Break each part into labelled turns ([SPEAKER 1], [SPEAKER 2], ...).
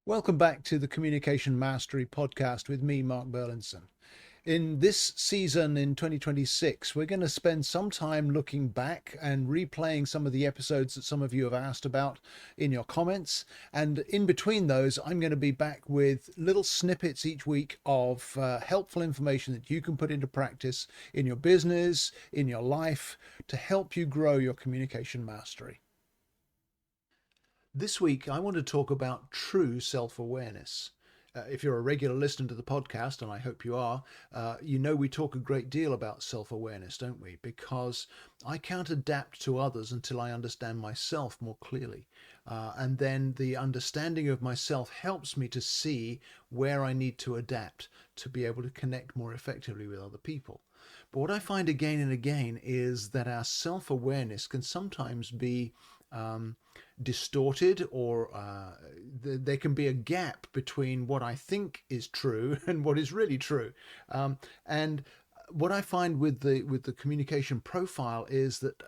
[SPEAKER 1] Welcome back to the Communication Mastery Podcast with me, Mark Burlinson. In this season in 2026, we're going to spend some time looking back and replaying some of the episodes that some of you have asked about in your comments. And in between those, I'm going to be back with little snippets each week of helpful information that you can put into practice in your business, in your life, to help you grow your communication mastery. This week, I want to talk about true self-awareness. If you're a regular listener to the podcast, and I hope you are, you know we talk a great deal about self-awareness, don't we? Because I can't adapt to others until I understand myself more clearly. And then the understanding of myself helps me to see where I need to adapt to be able to connect more effectively with other people. But what I find again and again is that our self-awareness can sometimes be distorted, or there can be a gap between what I think is true and what is really true. And what I find with the communication profile is that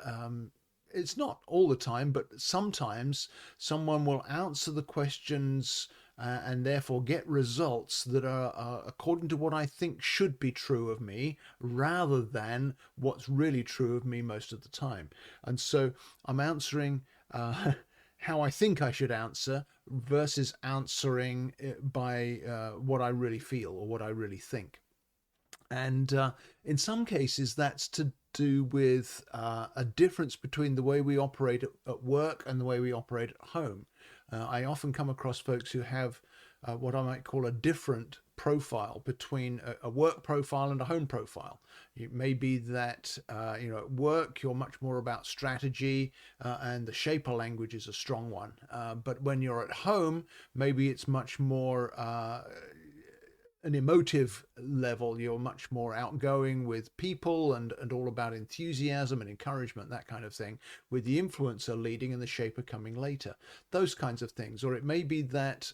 [SPEAKER 1] it's not all the time, but sometimes someone will answer the questions and therefore get results that are according to what I think should be true of me, rather than what's really true of me most of the time. And so I'm answering how I think I should answer versus answering by what I really feel or what I really think. And in some cases, that's to do with a difference between the way we operate at work and the way we operate at home. I often come across folks who have what I might call a different profile between a work profile and a home profile. It may be that at work you're much more about strategy and the shaper language is a strong one. But when you're at home, maybe it's much more an emotive level. You're much more outgoing with people and all about enthusiasm and encouragement, that kind of thing, with the influencer leading and the shaper coming later, those kinds of things. Or it may be that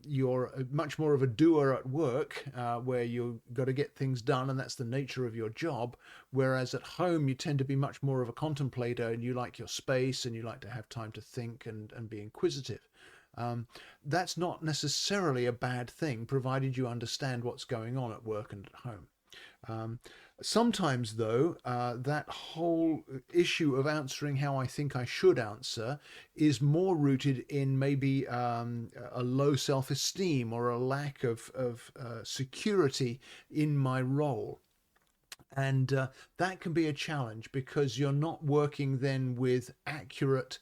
[SPEAKER 1] you're much more of a doer at work, where you've got to get things done and that's the nature of your job, whereas at home you tend to be much more of a contemplator and you like your space and you like to have time to think and be inquisitive. That's not necessarily a bad thing, provided you understand what's going on at work and at home. Sometimes, though, that whole issue of answering how I think I should answer is more rooted in maybe a low self-esteem or a lack of security in my role. And that can be a challenge because you're not working then with accurate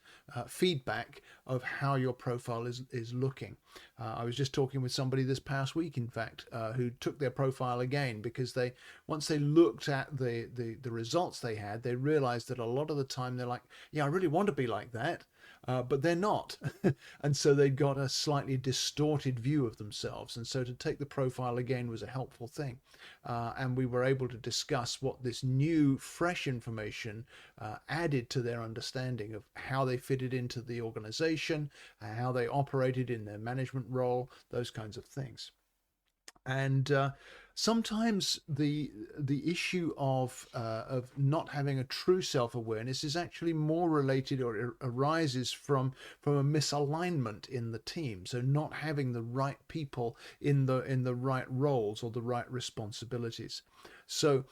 [SPEAKER 1] feedback of how your profile is looking. I was just talking with somebody this past week, in fact, who took their profile again because once they looked at the results they had, they realized that a lot of the time they're like, yeah, I really want to be like that. But they're not. And so they got a slightly distorted view of themselves. And so to take the profile again was a helpful thing. And we were able to discuss what this new, fresh information added to their understanding of how they fitted into the organization, how they operated in their management role, those kinds of things. And sometimes the issue of not having a true self-awareness is actually more related, or it arises from a misalignment in the team. So not having the right people in the right roles or the right responsibilities. So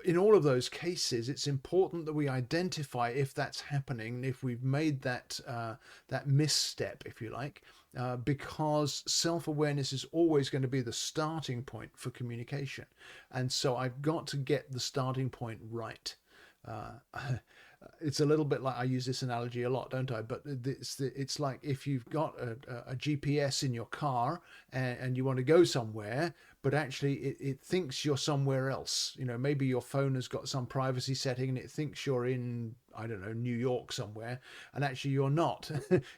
[SPEAKER 1] in all of those cases, it's important that we identify if that's happening, if we've made that misstep, if you like, because self-awareness is always going to be the starting point for communication. And so I've got to get the starting point right. It's a little bit like, I use this analogy a lot, don't I? But it's like if you've got a GPS in your car and you want to go somewhere, but actually it thinks you're somewhere else. Maybe your phone has got some privacy setting and it thinks you're in, I don't know, New York somewhere, and actually you're not.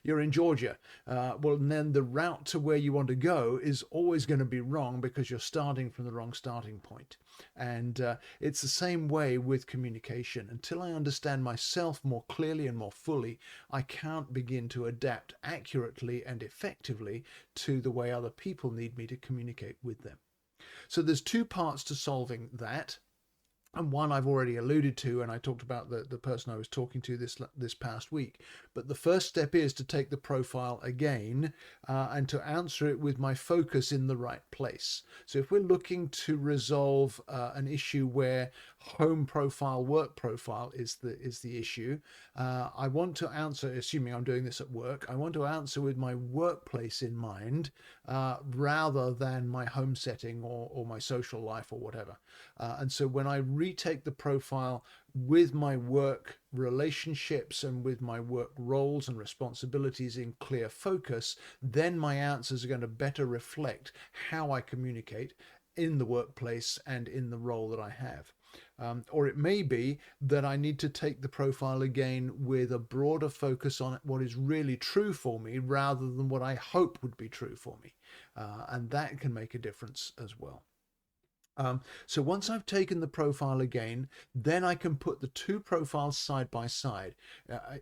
[SPEAKER 1] You're in Georgia. Well, then the route to where you want to go is always going to be wrong because you're starting from the wrong starting point. And it's the same way with communication. Until I understand myself more clearly and more fully, I can't begin to adapt accurately and effectively to the way other people need me to communicate with them. So there's two parts to solving that. And one I've already alluded to, and I talked about the person I was talking to this past week. But the first step is to take the profile again and to answer it with my focus in the right place. So if we're looking to resolve an issue where home profile, work profile is the issue, I want to answer, assuming I'm doing this at work, I want to answer with my workplace in mind rather than my home setting or my social life or whatever. And so when I retake the profile with my work relationships and with my work roles and responsibilities in clear focus, then my answers are going to better reflect how I communicate in the workplace and in the role that I have. Or it may be that I need to take the profile again with a broader focus on what is really true for me rather than what I hope would be true for me. And that can make a difference as well. So once I've taken the profile again, then I can put the two profiles side by side.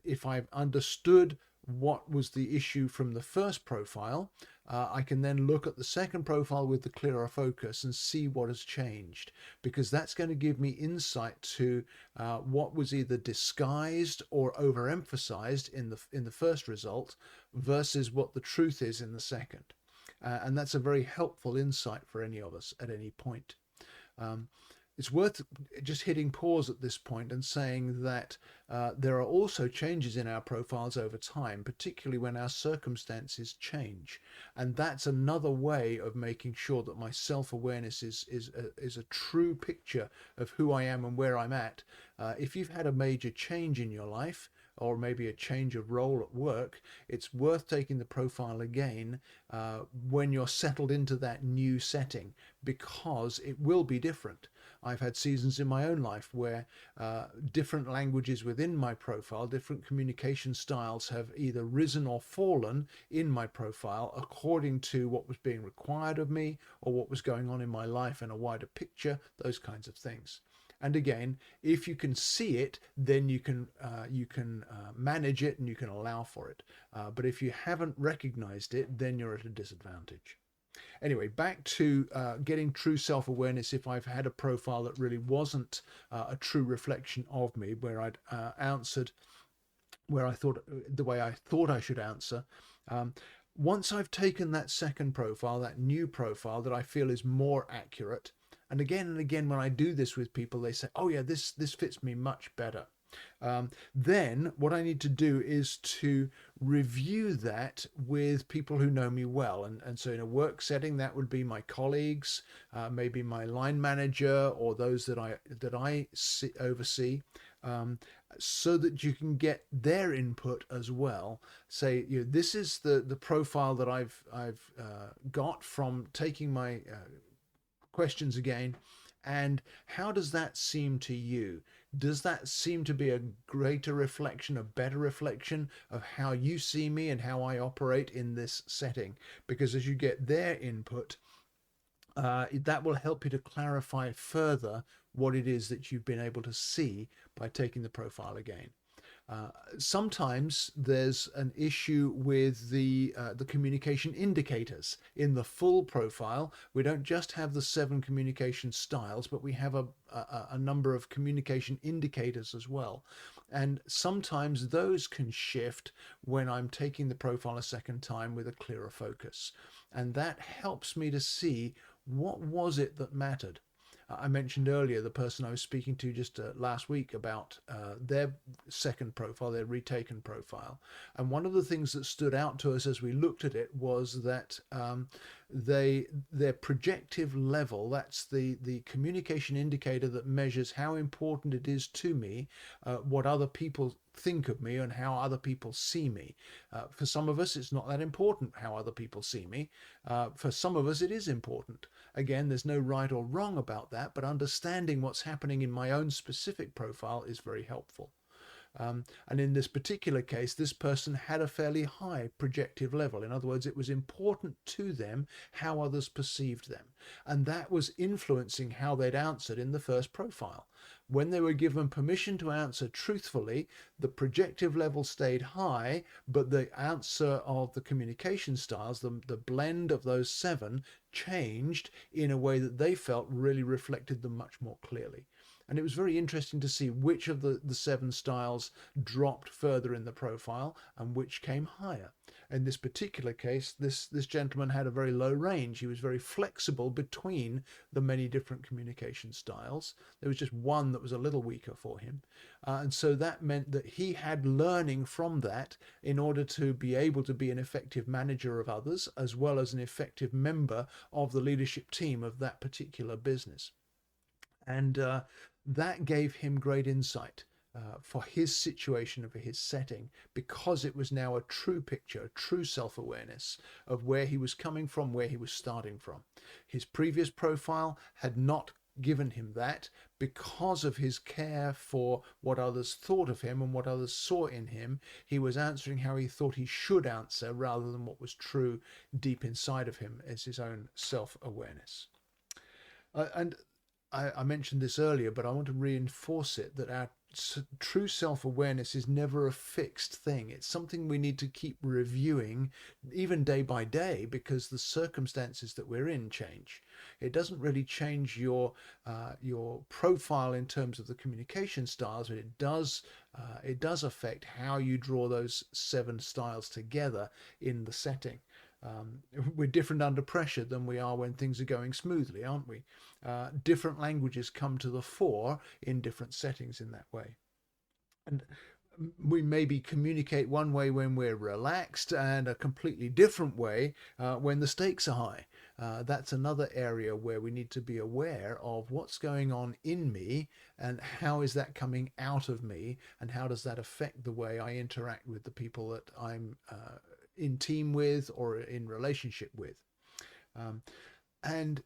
[SPEAKER 1] If I've understood what was the issue from the first profile, I can then look at the second profile with the clearer focus and see what has changed, because that's going to give me insight to what was either disguised or overemphasized in the first result versus what the truth is in the second. And that's a very helpful insight for any of us at any point. Um, it's worth just hitting pause at this point and saying that there are also changes in our profiles over time, particularly when our circumstances change. And that's another way of making sure that my self-awareness is a true picture of who I am and where I'm at. If you've had a major change in your life, or maybe a change of role at work, it's worth taking the profile again when you're settled into that new setting, because it will be different. I've had seasons in my own life where different languages within my profile, different communication styles have either risen or fallen in my profile according to what was being required of me or what was going on in my life in a wider picture, those kinds of things. And again, if you can see it, then you can manage it and you can allow for it. But if you haven't recognized it, then you're at a disadvantage. Anyway, back to getting true self-awareness. If I've had a profile that really wasn't a true reflection of me, where I'd answered where I thought the way I thought I should answer. Once I've taken that second profile, that new profile that I feel is more accurate, and again, when I do this with people, they say, "Oh yeah, this fits me much better." Then what I need to do is to review that with people who know me well. And so in a work setting, that would be my colleagues, maybe my line manager, or those that I oversee, so that you can get their input as well. Say, this is the profile that I've got from taking my questions again, and how does that seem to you? Does that seem to be a greater reflection, a better reflection of how you see me and how I operate in this setting? Because as you get their input, that will help you to clarify further what it is that you've been able to see by taking the profile again. Sometimes there's an issue with the communication indicators in the full profile. We don't just have the 7 communication styles, but we have a number of communication indicators as well. And sometimes those can shift when I'm taking the profile a second time with a clearer focus. And that helps me to see what was it that mattered. I mentioned earlier the person I was speaking to just last week about their second profile, their retaken profile. And one of the things that stood out to us as we looked at it was that their projective level, that's the communication indicator that measures how important it is to me, what other people think of me and how other people see me. For some of us, it's not that important how other people see me. For some of us, it is important. Again, there's no right or wrong about that, but understanding what's happening in my own specific profile is very helpful. And in this particular case, this person had a fairly high projective level. In other words, it was important to them how others perceived them. And that was influencing how they'd answered in the first profile. When they were given permission to answer truthfully, the projective level stayed high, but the answer of the communication styles, the blend of those 7, changed in a way that they felt really reflected them much more clearly. And it was very interesting to see which of the seven styles dropped further in the profile and which came higher. In this particular case, this gentleman had a very low range. He was very flexible between the many different communication styles. There was just one that was a little weaker for him. And so that meant that he had learning from that in order to be able to be an effective manager of others, as well as an effective member of the leadership team of that particular business. And that gave him great insight for his situation and for his setting, because it was now a true picture, a true self-awareness of where he was coming from, where he was starting from. His previous profile had not given him that because of his care for what others thought of him and what others saw in him. He was answering how he thought he should answer rather than what was true deep inside of him as his own self-awareness. And I mentioned this earlier, but I want to reinforce it, that our true self-awareness is never a fixed thing. It's something we need to keep reviewing even day by day, because the circumstances that we're in change. It doesn't really change your profile in terms of the communication styles, but it does affect how you draw those seven styles together in the setting. We're different under pressure than we are when things are going smoothly, aren't we? Different languages come to the fore in different settings in that way. And we maybe communicate one way when we're relaxed and a completely different way when the stakes are high. That's another area where we need to be aware of what's going on in me and how is that coming out of me, and how does that affect the way I interact with the people that I'm in team with or in relationship with. And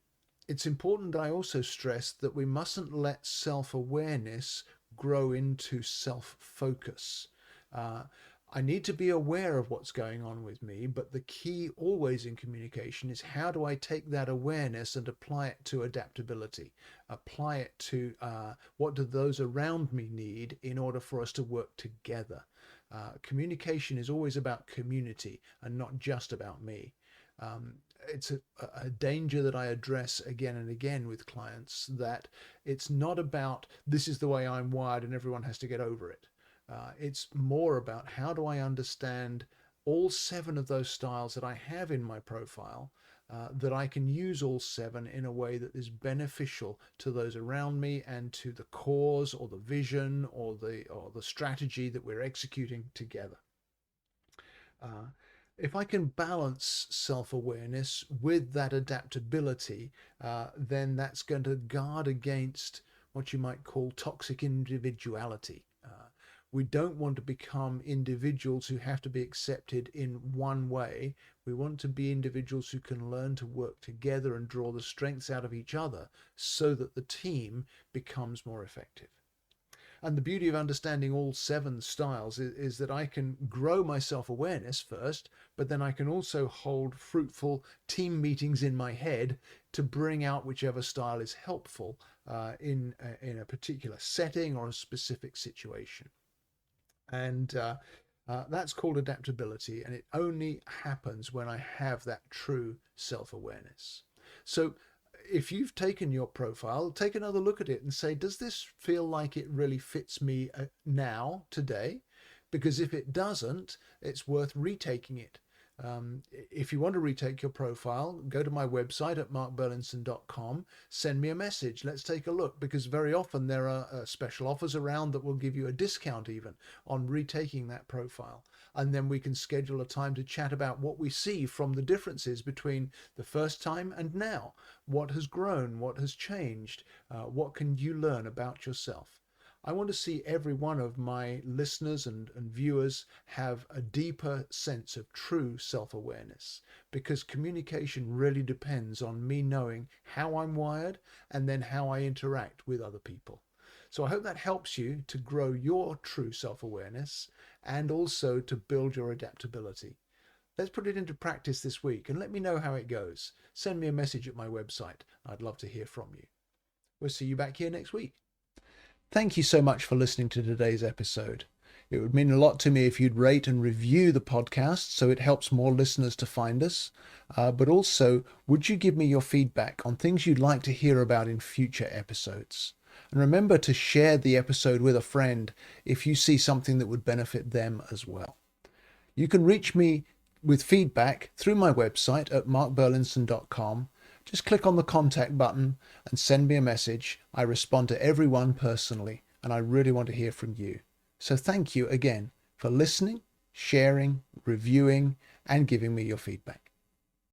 [SPEAKER 1] it's important I also stress that we mustn't let self-awareness grow into self-focus. I need to be aware of what's going on with me, but the key always in communication is how do I take that awareness and apply it to adaptability, apply it to what do those around me need in order for us to work together. Communication is always about community and not just about me. It's a danger that I address again and again with clients, that it's not about this is the way I'm wired and everyone has to get over it. It's more about how do I understand all seven of those styles that I have in my profile, that I can use all seven in a way that is beneficial to those around me and to the cause or the vision or the strategy that we're executing together. If I can balance self-awareness with that adaptability, then that's going to guard against what you might call toxic individuality. We don't want to become individuals who have to be accepted in one way. We want to be individuals who can learn to work together and draw the strengths out of each other so that the team becomes more effective. And the beauty of understanding all seven styles is that I can grow my self-awareness first, but then I can also hold fruitful team meetings in my head to bring out whichever style is helpful in a particular setting or a specific situation. And that's called adaptability, and it only happens when I have that true self-awareness. So if you've taken your profile, take another look at it and say, does this feel like it really fits me now, today? Because if it doesn't, it's worth retaking it. If you want to retake your profile, go to my website at markburlinson.com, send me a message. Let's take a look, because very often there are special offers around that will give you a discount even on retaking that profile. And then we can schedule a time to chat about what we see from the differences between the first time and now. What has grown? What has changed? What can you learn about yourself? I want to see every one of my listeners and viewers have a deeper sense of true self-awareness, because communication really depends on me knowing how I'm wired and then how I interact with other people. So I hope that helps you to grow your true self-awareness and also to build your adaptability. Let's put it into practice this week and let me know how it goes. Send me a message at my website. I'd love to hear from you. We'll see you back here next week. Thank you so much for listening to today's episode. It would mean a lot to me if you'd rate and review the podcast so it helps more listeners to find us. But also, would you give me your feedback on things you'd like to hear about in future episodes? And remember to share the episode with a friend if you see something that would benefit them as well. You can reach me with feedback through my website at markburlinson.com. Just click on the contact button and send me a message. I respond to everyone personally, and I really want to hear from you. So thank you again for listening, sharing, reviewing, and giving me your feedback.